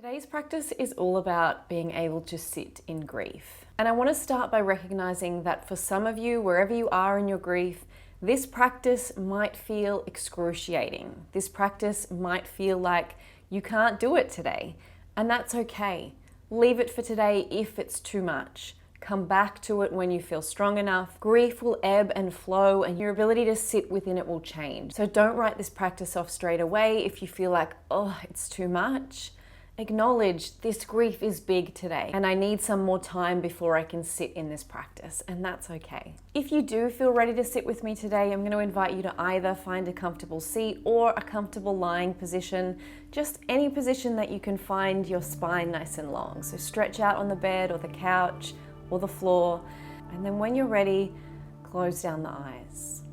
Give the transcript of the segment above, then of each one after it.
Today's practice is all about being able to sit in grief. And I want to start by recognizing that for some of you, wherever you are in your grief, this practice might feel excruciating. This practice might feel like you can't do it today, and that's okay. Leave it for today if it's too much. Come back to it when you feel strong enough. Grief will ebb and flow, and your ability to sit within it will change. So don't write this practice off straight away if you feel like, oh, it's too much. Acknowledge this grief is big today and I need some more time before I can sit in this practice, and that's okay. If you do feel ready to sit with me today, I'm going to invite you to either find a comfortable seat or a comfortable lying position, just any position that you can find your spine nice and long. So stretch out on the bed or the couch or the floor, and then when you're ready, close down the eyes.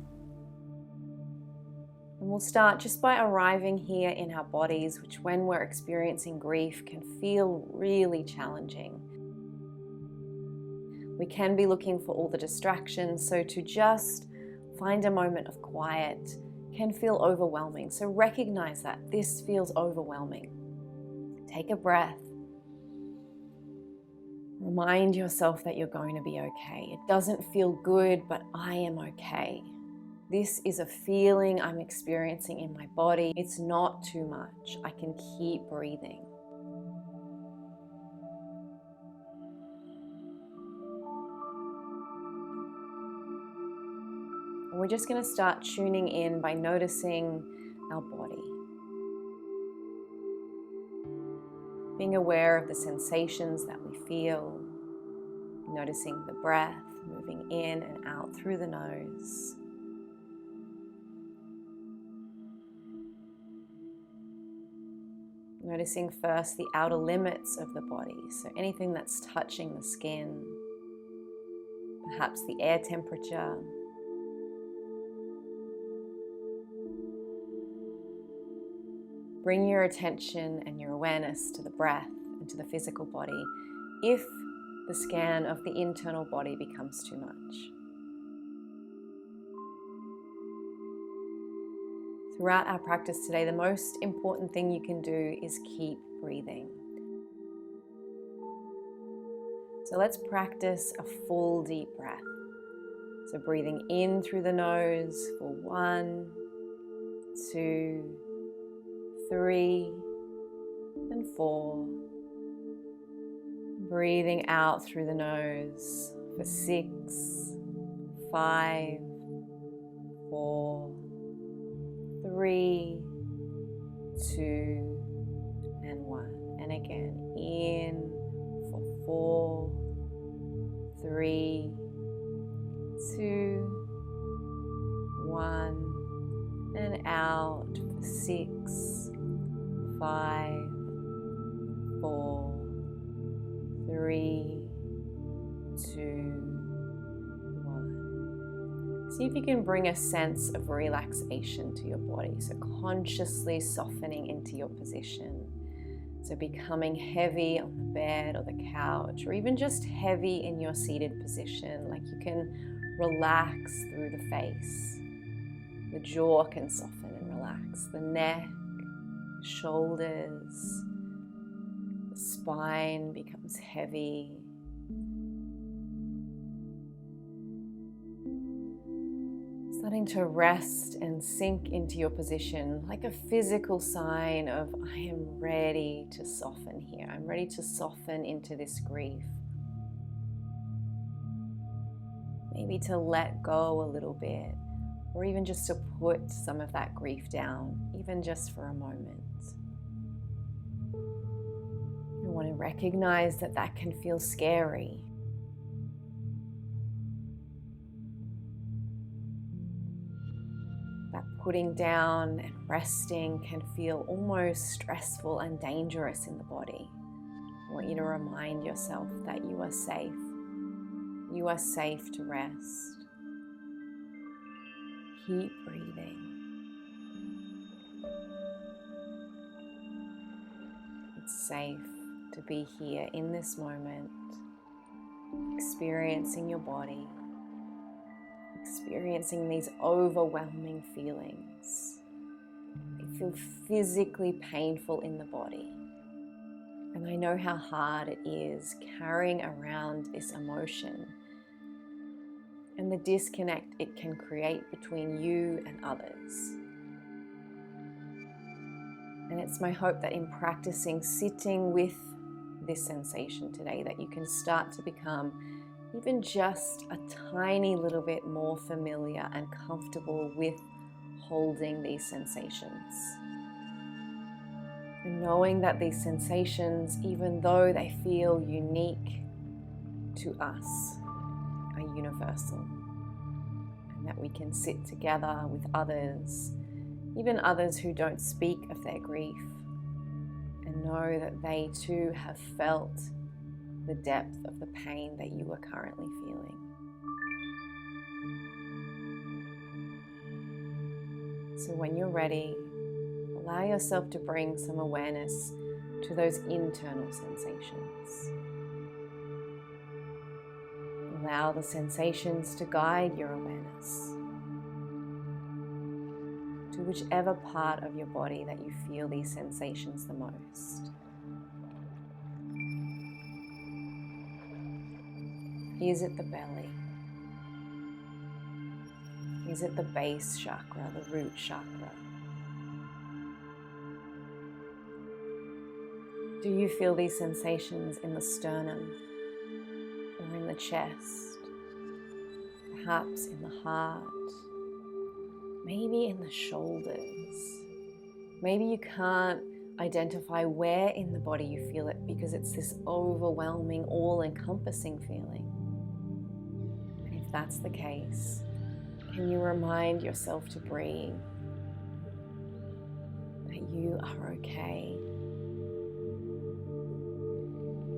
And we'll start just by arriving here in our bodies, which when we're experiencing grief can feel really challenging. We can be looking for all the distractions, so to just find a moment of quiet can feel overwhelming. So recognize that this feels overwhelming. Take a breath. Remind yourself that you're going to be okay. It doesn't feel good, but I am okay. This is a feeling I'm experiencing in my body. It's not too much. I can keep breathing. And we're just going to start tuning in by noticing our body. Being aware of the sensations that we feel. Noticing the breath moving in and out through the nose. Noticing first the outer limits of the body, so anything that's touching the skin, perhaps the air temperature. Bring your attention and your awareness to the breath and to the physical body if the scan of the internal body becomes too much. Throughout our practice today, the most important thing you can do is keep breathing. So let's practice a full deep breath. So breathing in through the nose for 1, 2, 3, and 4. Breathing out through the nose for 6, 5, 4, 3, 2, and 1. And again, in for 4, 3, 2, 1, and out for 6, 5, 4, 3, 2, see if you can bring a sense of relaxation to your body. So consciously softening into your position. So becoming heavy on the bed or the couch, or even just heavy in your seated position. Like you can relax through the face. The jaw can soften and relax. The neck, shoulders, the spine becomes heavy. Starting to rest and sink into your position like a physical sign of I am ready to soften here. I'm ready to soften into this grief. Maybe to let go a little bit, or even just to put some of that grief down, even just for a moment. You want to recognize that that can feel scary. Putting down and resting can feel almost stressful and dangerous in the body. I want you to remind yourself that you are safe. You are safe to rest. Keep breathing. It's safe to be here in this moment, experiencing your body. Experiencing these overwhelming feelings. They feel physically painful in the body. And I know how hard it is carrying around this emotion and the disconnect it can create between you and others. And it's my hope that in practicing sitting with this sensation today, that you can start to become even just a tiny little bit more familiar and comfortable with holding these sensations. And knowing that these sensations, even though they feel unique to us, are universal. And that we can sit together with others, even others who don't speak of their grief, and know that they too have felt the depth of the pain that you are currently feeling. So when you're ready, allow yourself to bring some awareness to those internal sensations. Allow the sensations to guide your awareness to whichever part of your body that you feel these sensations the most. Is it the belly? Is it the base chakra, the root chakra? Do you feel these sensations in the sternum or in the chest? Perhaps in the heart? Maybe in the shoulders? Maybe you can't identify where in the body you feel it because it's this overwhelming, all-encompassing feeling. And if that's the case, can you remind yourself to breathe, that you are okay,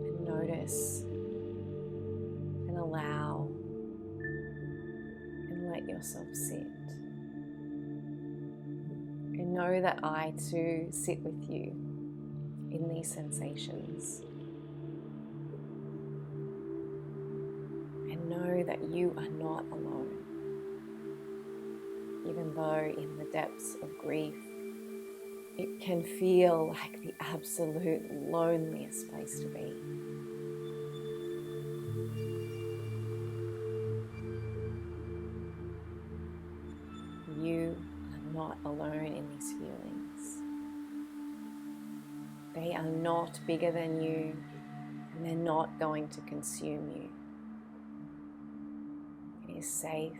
and notice and allow and let yourself sit. And know that I too sit with you in these sensations. And know that you are not alone. Even though in the depths of grief, it can feel like the absolute loneliest place to be. You are not alone in these feelings. They are not bigger than you, and they're not going to consume you. It is safe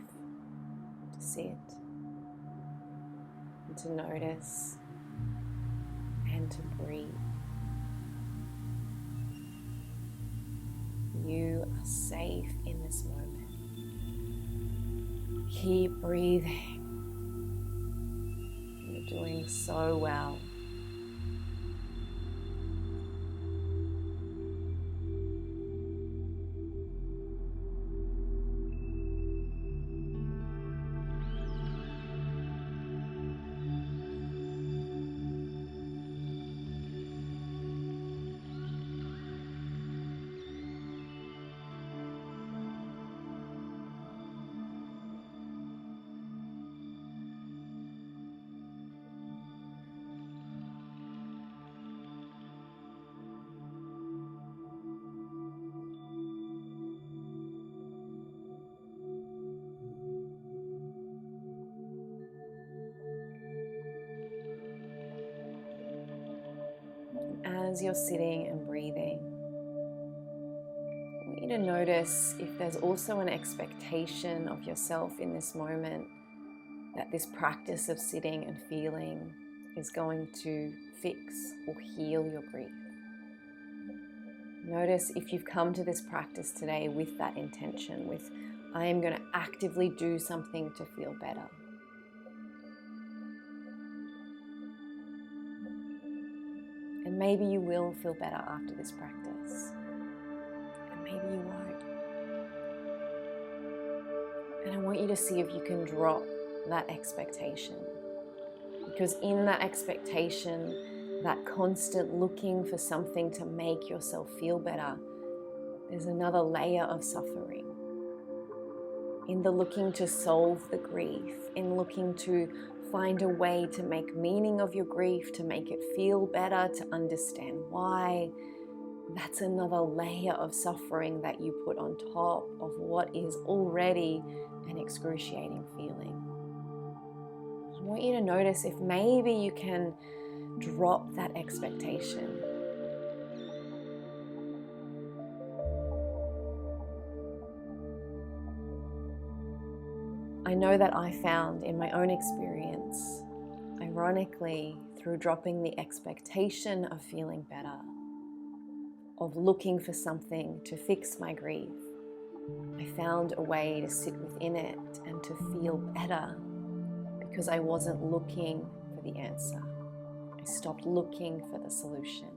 to sit and to notice and to breathe. You are safe in this moment. Keep breathing. You're doing so well. As you're sitting and breathing, I want you to notice if there's also an expectation of yourself in this moment that this practice of sitting and feeling is going to fix or heal your grief. Notice if you've come to this practice today with that intention, with I am going to actively do something to feel better. And maybe you will feel better after this practice. And maybe you won't. And I want you to see if you can drop that expectation. Because in that expectation, that constant looking for something to make yourself feel better, there's another layer of suffering. In the looking to solve the grief, in looking to find a way to make meaning of your grief, to make it feel better, to understand why, that's another layer of suffering that you put on top of what is already an excruciating feeling. I want you to notice if maybe you can drop that expectation. I know that I found in my own experience, ironically, through dropping the expectation of feeling better, of looking for something to fix my grief, I found a way to sit within it and to feel better because I wasn't looking for the answer. I stopped looking for the solution.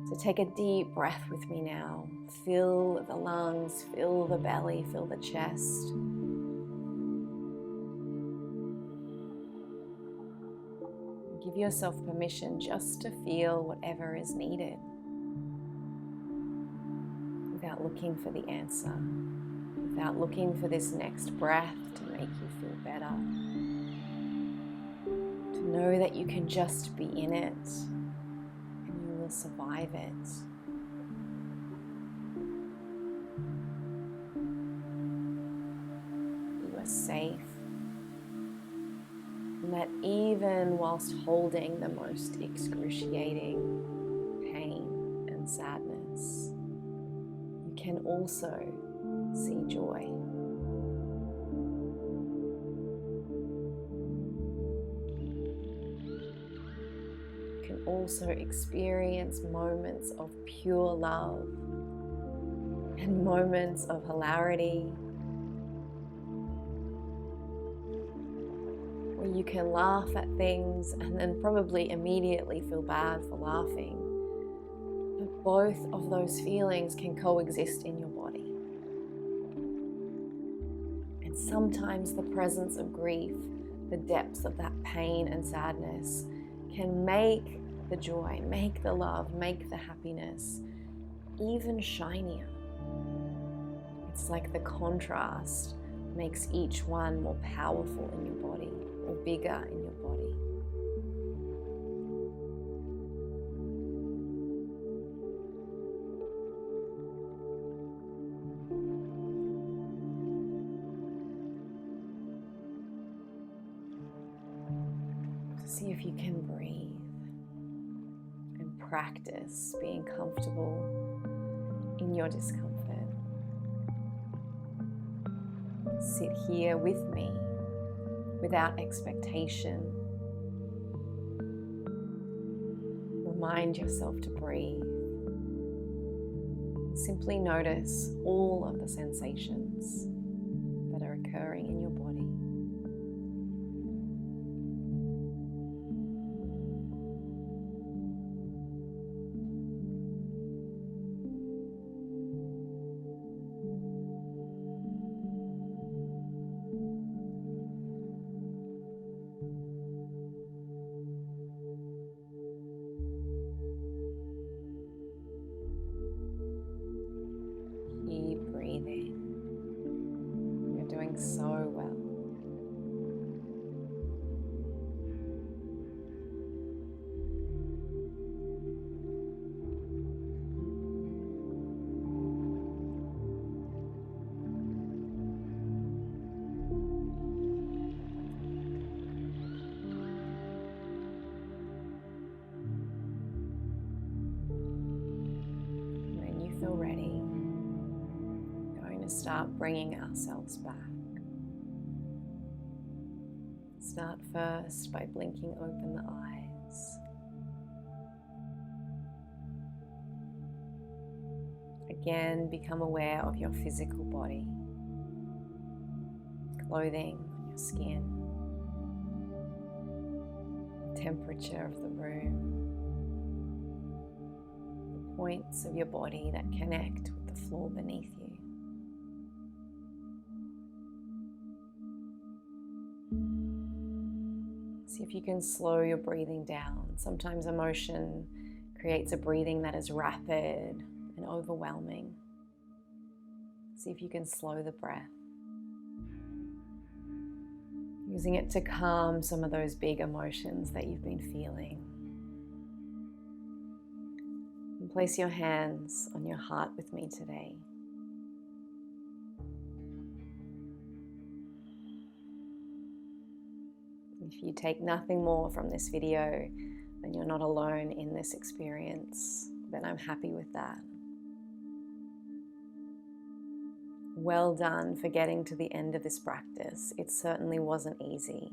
So take a deep breath with me now. Fill the lungs, fill the belly, fill the chest. Give yourself permission just to feel whatever is needed without looking for the answer, without looking for this next breath to make you feel better. To know that you can just be in it and you will survive it. You are safe. And that even whilst holding the most excruciating pain and sadness, you can also see joy. You can also experience moments of pure love and moments of hilarity, where you can laugh at things and then probably immediately feel bad for laughing. But both of those feelings can coexist in your body. And sometimes the presence of grief, the depths of that pain and sadness, can make the joy, make the love, make the happiness even shinier. It's like the contrast makes each one more powerful in your body or bigger in your body. See if you can breathe and practice being comfortable in your discomfort. Sit here with me without expectation. Remind yourself to breathe. Simply notice all of the sensations that are occurring in your body. Keep breathing. You're doing so well. When you feel ready, to start bringing ourselves back. Start first by blinking open the eyes. Again, become aware of your physical body, clothing on your skin, the temperature of the room, the points of your body that connect with the floor beneath you. See if you can slow your breathing down. Sometimes emotion creates a breathing that is rapid and overwhelming. See if you can slow the breath, using it to calm some of those big emotions that you've been feeling. And place your hands on your heart with me today. If you take nothing more from this video, then you're not alone in this experience, then I'm happy with that. Well done for getting to the end of this practice. It certainly wasn't easy.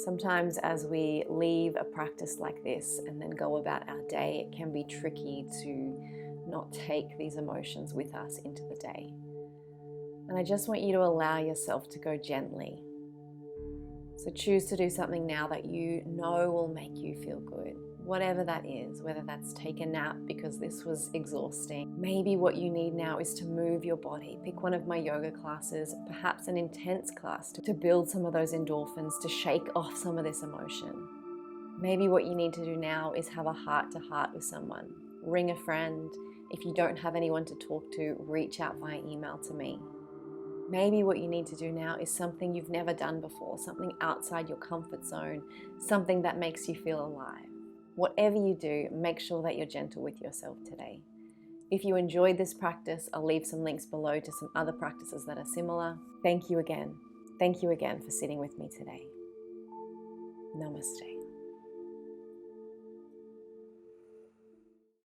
Sometimes as we leave a practice like this and then go about our day, it can be tricky to not take these emotions with us into the day. And I just want you to allow yourself to go gently. So choose to do something now that you know will make you feel good. Whatever that is, whether that's take a nap because this was exhausting. Maybe what you need now is to move your body. Pick one of my yoga classes, perhaps an intense class to build some of those endorphins, to shake off some of this emotion. Maybe what you need to do now is have a heart-to-heart with someone. Ring a friend. If you don't have anyone to talk to, reach out via email to me. Maybe what you need to do now is something you've never done before, something outside your comfort zone, something that makes you feel alive. Whatever you do, make sure that you're gentle with yourself today. If you enjoyed this practice, I'll leave some links below to some other practices that are similar. Thank you again. Thank you again for sitting with me today. Namaste.